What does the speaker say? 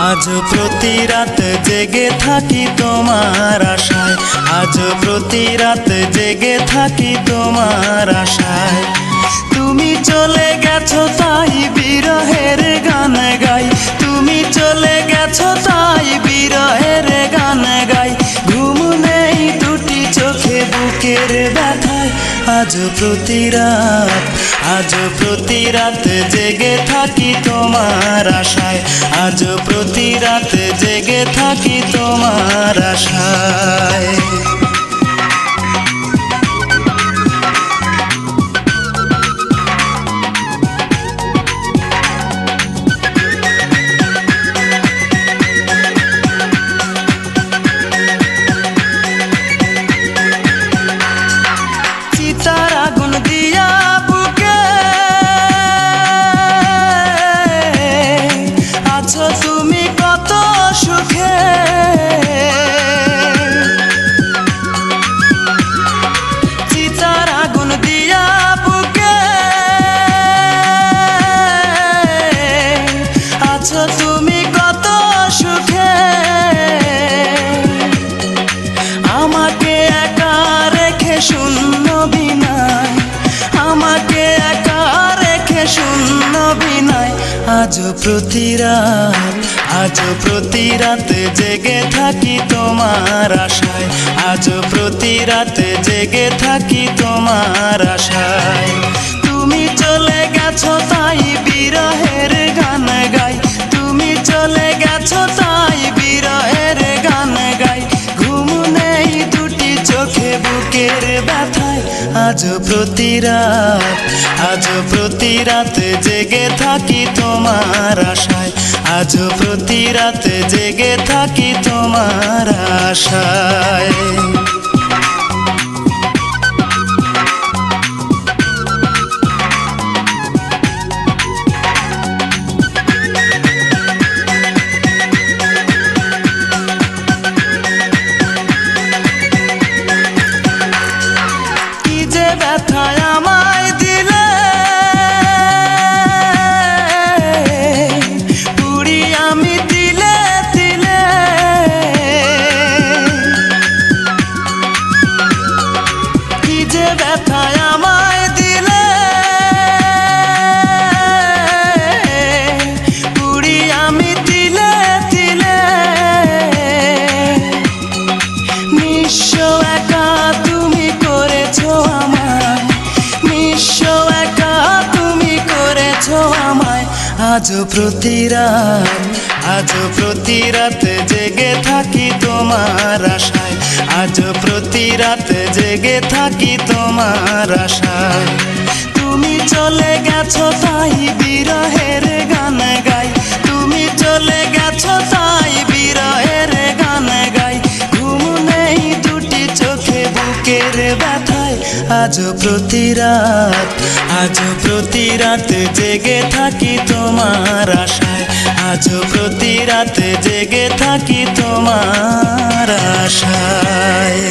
আজ প্রতি রাত জেগে থাকি তোমার আশায়, আজ প্রতি রাত জেগে থাকি তোমার আশায়। তুমি চলে গেছো তাই বিরহের গান গাই, তুমি চলে গেছো তাই বিরহের গান গাই। ঘুম নেই দুটি চোখে বুকের ব্যথায়, আজ প্রতি রাত, আজ প্রতি রাত জেগে থাকি তোমার আশায়, আজ প্রতি রাত জেগে থাকি তোমার আশায়। চিতার আগুন দিয়া বুকে আছো তুমি কত সুখে, চিতার আগুন দিয়া বুকে আছো তুমি কত সুখে। আমাকে একা রেখে শূন্য বিনায়, আমাকে একা রেখে শূন্য বিনায়। আজ প্রতি রাত, আজ প্রতি রাত জেগে থাকি তোমার আশায়, আজ প্রতি রাত জেগে থাকি তোমার আশায়। তুমি চলে গেছো তাই বিরহের গান গাই, তুমি চলে গেছো তাই বিরহের গান গাই। ঘুম নেই দুটি চোখে বুকের ব্যথায়, আজ প্রতি রাত, আজ প্রতি রাত জেগে থাকি তোমার আশায়, আজ প্রতি রাত জেগে থাকি তোমার আশায়। ব্যথায় আমায় দিলে পুরি আমি দিলে দিলে, কি যে ব্যথায় আমায় দিলে পুরি আমি দিলে দিলে। নিঃস্ব একা তুমি করেছো আমায়, নিঃস্ব একা তুমি করেছো আমায়। আজ প্রতি রাত, আজ প্রতি রাত জেগে থাকি তোমার আশায়, আজ প্রতি রাত জেগে থাকি তোমার আশায়। তুমি চলে গেছো তাই বিরহের গান গাই, তুমি চলে গেছো তাই বিরহের গান গাই। ঘুম নেই দুটি চোখে বুকের ব্যথায়, আজ প্রতি রাত, আজ প্রতি রাত জেগে থাকি তোমার আশায়, আজ প্রতি রাত জেগে থাকি তোমার আশায়।